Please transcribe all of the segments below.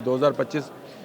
2025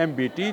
MBT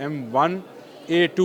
M1A2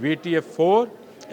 VTA4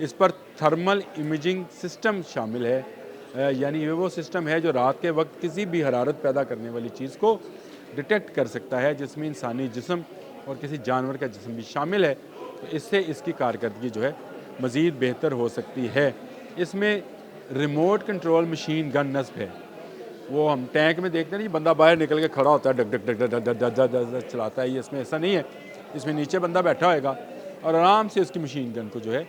اس پر thermal imaging system شامل ہے، یعنی یہ وہ سسٹم ہے جو رات کے وقت کسی بھی حرارت پیدا کرنے والی چیز کو ڈیٹیکٹ کر سکتا ہے، جس میں انسانی جسم اور کسی جانور کا جسم بھی شامل ہے۔ تو اس سے اس کی کارکردگی جو ہے مزید بہتر ہو سکتی ہے۔ اس میں ریموٹ کنٹرول مشین گن نصب ہے۔ وہ ہم ٹینک میں دیکھتے ہیں نا، بندہ باہر نکل کے کھڑا ہوتا ہے، ڈگ ڈگ ڈگ ڈگ ڈگ ڈگ ڈگ ڈگ چلاتا ہے، یہ اس میں ایسا نہیں ہے۔ اس میں نیچے بندہ بیٹھا ہوئے گا اور آرام سے اس کی مشین گن کو جو ہے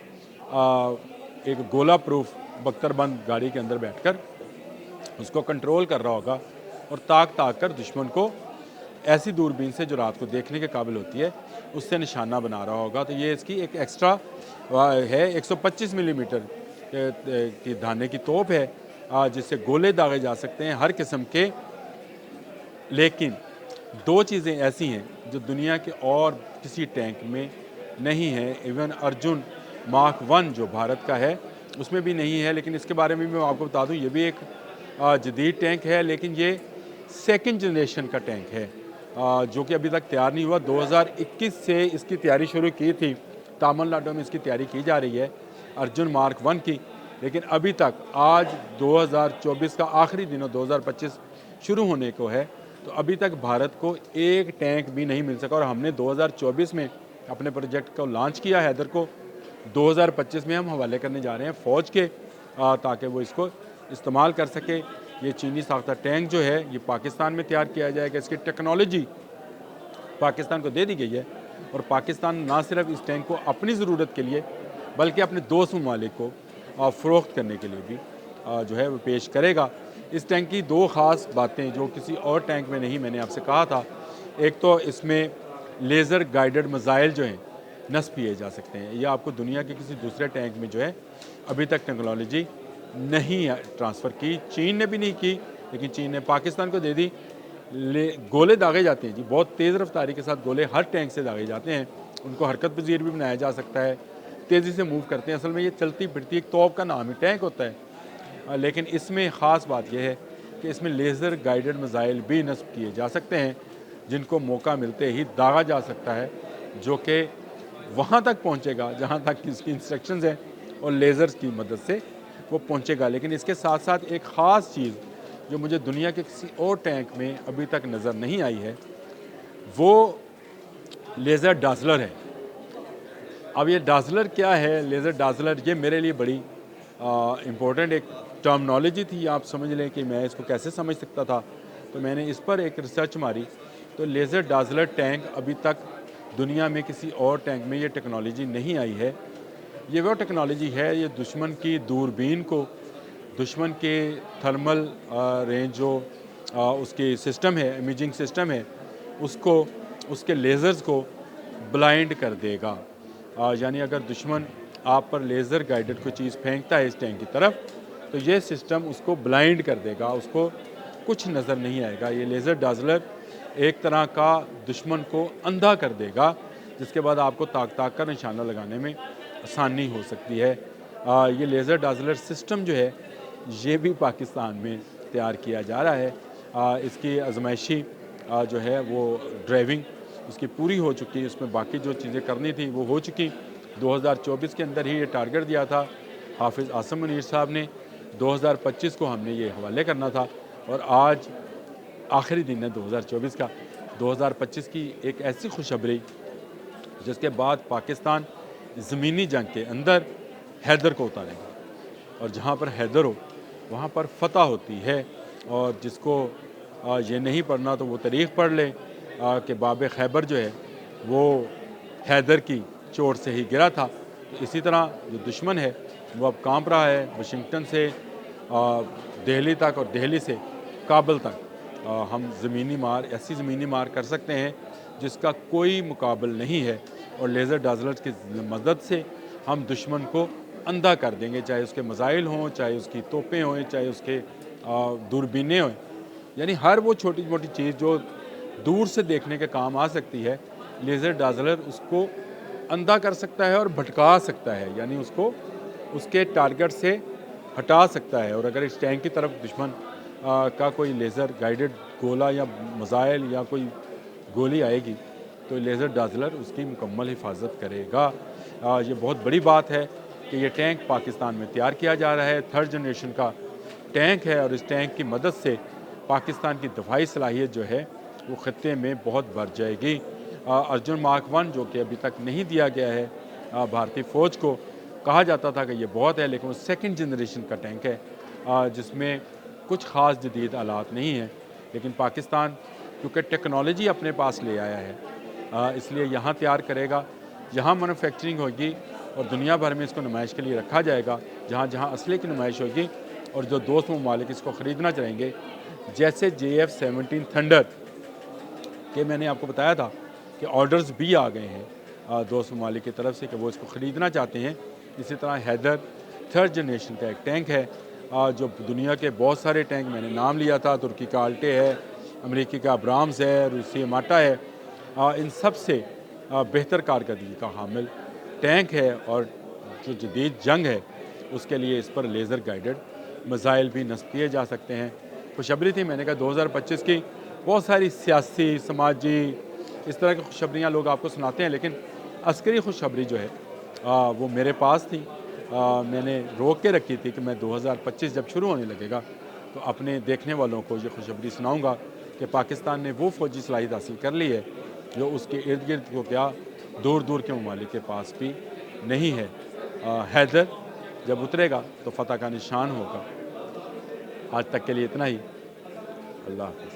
ایک گولہ پروف بختر بند گاڑی کے اندر بیٹھ کر اس کو کنٹرول کر رہا ہوگا اور تاک کر دشمن کو ایسی دوربین سے جو رات کو دیکھنے کے قابل ہوتی ہے اس سے نشانہ بنا رہا ہوگا۔ تو یہ اس کی ایک ایکسٹرا ہے، 125 ملی میٹر کی دھانے کی توپ ہے، جس سے گولے داغے جا سکتے ہیں ہر قسم کے۔ لیکن دو چیزیں ایسی ہیں جو دنیا کے اور کسی ٹینک میں نہیں ہیں، ایون ارجن مارک 1 جو بھارت کا ہے اس میں بھی نہیں ہے۔ لیکن اس کے بارے میں آپ کو بتا دوں، یہ بھی ایک جدید ٹینک ہے، لیکن یہ سیکنڈ جنریشن کا ٹینک ہے جو کہ ابھی تک تیار نہیں ہوا۔ 2021 سے اس کی تیاری شروع کی تھی، تامل ناڈو میں اس کی تیاری کی جا رہی ہے ارجن مارک 1 کی، لیکن ابھی تک آج 2024 کا آخری دن اور 2025 شروع ہونے کو ہے، تو ابھی تک بھارت کو ایک ٹینک بھی نہیں مل سکا۔ اور ہم نے 2024 میں اپنے پروجیکٹ کو لانچ کیا حیدر کو، 2025 میں ہم حوالے کرنے جا رہے ہیں فوج کے، تاکہ وہ اس کو استعمال کر سکے۔ یہ چینی ساختہ ٹینک جو ہے یہ پاکستان میں تیار کیا جائے گا، اس کی ٹیکنالوجی پاکستان کو دے دی گئی ہے، اور پاکستان نہ صرف اس ٹینک کو اپنی ضرورت کے لیے بلکہ اپنے دوست ممالک کو فروخت کرنے کے لیے بھی جو ہے وہ پیش کرے گا۔ اس ٹینک کی دو خاص باتیں جو کسی اور ٹینک میں نہیں، میں نے آپ سے کہا تھا، ایک تو اس میں لیزر گائیڈڈ میزائل جو ہیں نصب کیے جا سکتے ہیں۔ یہ آپ کو دنیا کے کسی دوسرے ٹینک میں جو ہے ابھی تک ٹیکنالوجی نہیں ٹرانسفر کی، چین نے بھی نہیں کی، لیکن چین نے پاکستان کو دے دی۔ گولے داغے جاتے ہیں جی، بہت تیز رفتاری کے ساتھ گولے ہر ٹینک سے داغے جاتے ہیں، ان کو حرکت پذیر بھی بنایا جا سکتا ہے، تیزی سے موو کرتے ہیں۔ اصل میں یہ چلتی پھرتی ایک توپ کا نام ہی ٹینک ہوتا ہے، لیکن اس میں خاص بات یہ ہے کہ اس میں لیزر گائیڈڈ میزائل بھی نصب کیے جا سکتے ہیں، جن کو موقع ملتے ہی داغا جا سکتا ہے، جو کہ وہاں تک پہنچے گا جہاں تک اس کی انسٹرکشنز ہیں، اور لیزرز کی مدد سے وہ پہنچے گا۔ لیکن اس کے ساتھ ساتھ ایک خاص چیز جو مجھے دنیا کے کسی اور ٹینک میں ابھی تک نظر نہیں آئی ہے، وہ لیزر ڈازلر ہے۔ اب یہ ڈازلر کیا ہے؟ لیزر ڈازلر یہ میرے لیے بڑی امپورٹنٹ ایک ٹرمنالوجی تھی، آپ سمجھ لیں کہ میں اس کو کیسے سمجھ سکتا تھا، تو میں نے اس پر ایک ریسرچ ماری۔ تو لیزر ڈازلر ٹینک ابھی تک دنیا میں کسی اور ٹینک میں یہ ٹیکنالوجی نہیں آئی ہے۔ یہ وہ ٹیکنالوجی ہے، یہ دشمن کی دوربین کو، دشمن کے تھرمل رینج جو اس کی سسٹم ہے، امیجنگ سسٹم ہے، اس کو، اس کے لیزرز کو بلائنڈ کر دے گا۔ یعنی اگر دشمن آپ پر لیزر گائیڈڈ کوئی چیز پھینکتا ہے اس ٹینک کی طرف، تو یہ سسٹم اس کو بلائنڈ کر دے گا، اس کو کچھ نظر نہیں آئے گا۔ یہ لیزر ڈازلر ایک طرح کا دشمن کو اندھا کر دے گا، جس کے بعد آپ کو تاک کر نشانہ لگانے میں آسانی ہو سکتی ہے۔ یہ لیزر ڈازلر سسٹم جو ہے یہ بھی پاکستان میں تیار کیا جا رہا ہے۔ اس کی آزمائشی جو ہے وہ ڈرائیونگ اس کی پوری ہو چکی، اس میں باقی جو چیزیں کرنی تھی وہ ہو چکی۔ 2024 کے اندر ہی یہ ٹارگٹ دیا تھا حافظ عاصم منیر صاحب نے، 2025 کو ہم نے یہ حوالے کرنا تھا، اور آج آخری دن ہے 2024 کا۔ 2025 کی ایک ایسی خوشخبری جس کے بعد پاکستان زمینی جنگ کے اندر حیدر کو اتارے گا، اور جہاں پر حیدر ہو وہاں پر فتح ہوتی ہے۔ اور جس کو یہ نہیں پڑھنا تو وہ تاریخ پڑھ لے کہ باب خیبر جو ہے وہ حیدر کی چوٹ سے ہی گرا تھا۔ تو اسی طرح جو دشمن ہے وہ اب کانپ رہا ہے، واشنگٹن سے دہلی تک اور دہلی سے کابل تک ہم زمینی مار، ایسی زمینی مار کر سکتے ہیں جس کا کوئی مقابل نہیں ہے، اور لیزر ڈازلرز کی مدد سے ہم دشمن کو اندھا کر دیں گے، چاہے اس کے میزائل ہوں، چاہے اس کی توپیں ہوں، چاہے اس کے دوربینیں ہوں۔ یعنی ہر وہ چھوٹی موٹی چیز جو دور سے دیکھنے کے کام آ سکتی ہے، لیزر ڈازلر اس کو اندھا کر سکتا ہے اور بھٹکا سکتا ہے، یعنی اس کو اس کے ٹارگٹ سے ہٹا سکتا ہے۔ اور اگر اس ٹینک کی طرف دشمن کا کوئی لیزر گائیڈڈ گولا یا میزائل یا کوئی گولی آئے گی تو لیزر ڈازلر اس کی مکمل حفاظت کرے گا۔ یہ بہت بڑی بات ہے کہ یہ ٹینک پاکستان میں تیار کیا جا رہا ہے، 3rd جنریشن کا ٹینک ہے، اور اس ٹینک کی مدد سے پاکستان کی دفاعی صلاحیت جو ہے وہ خطے میں بہت بڑھ جائے گی۔ ارجن مارک 1 جو کہ ابھی تک نہیں دیا گیا ہے بھارتی فوج کو، کہا جاتا تھا کہ یہ بہت ہے، لیکن وہ 2nd جنریشن کا ٹینک ہے جس میں کچھ خاص جدید آلات نہیں ہیں، لیکن پاکستان کیونکہ ٹیکنالوجی اپنے پاس لے آیا ہے اس لیے یہاں تیار کرے گا، یہاں مینوفیکچرنگ ہوگی اور دنیا بھر میں اس کو نمائش کے لیے رکھا جائے گا، جہاں جہاں اسلحے کی نمائش ہوگی اور جو دوست ممالک اس کو خریدنا چاہیں گے، جیسے JF-17 تھنڈر کہ میں نے آپ کو بتایا تھا کہ آرڈرز بھی آ گئے ہیں دوست ممالک کی طرف سے کہ وہ اس کو خریدنا چاہتے ہیں۔ اسی طرح حیدر 3rd جنریشن کا ایک ٹینک ہے جو دنیا کے بہت سارے ٹینک میں نے نام لیا تھا، ترکی کا الٹے ہے، امریکی کا ابرامز ہے، روسی ماٹا ہے، ان سب سے بہتر کارکردگی کا حامل ٹینک ہے، اور جو جدید جنگ ہے اس کے لیے اس پر لیزر گائیڈڈ میزائل بھی نصب کیے جا سکتے ہیں۔ خوشخبری تھی، میں نے کہا 2025 کی بہت ساری سیاسی، سماجی اس طرح کی خوشخبریاں لوگ آپ کو سناتے ہیں، لیکن عسکری خوشخبری جو ہے وہ میرے پاس تھی۔ میں نے روک کے رکھی تھی کہ میں 2025 جب شروع ہونے لگے گا تو اپنے دیکھنے والوں کو یہ خوشخبری سناؤں گا کہ پاکستان نے وہ فوجی صلاحیت حاصل کر لی ہے جو اس کے ارد گرد کو کیا دور دور کے ممالک کے پاس بھی نہیں ہے۔ حیدر جب اترے گا تو فتح کا نشان ہوگا۔ آج تک کے لیے اتنا ہی۔ اللہ حافظ۔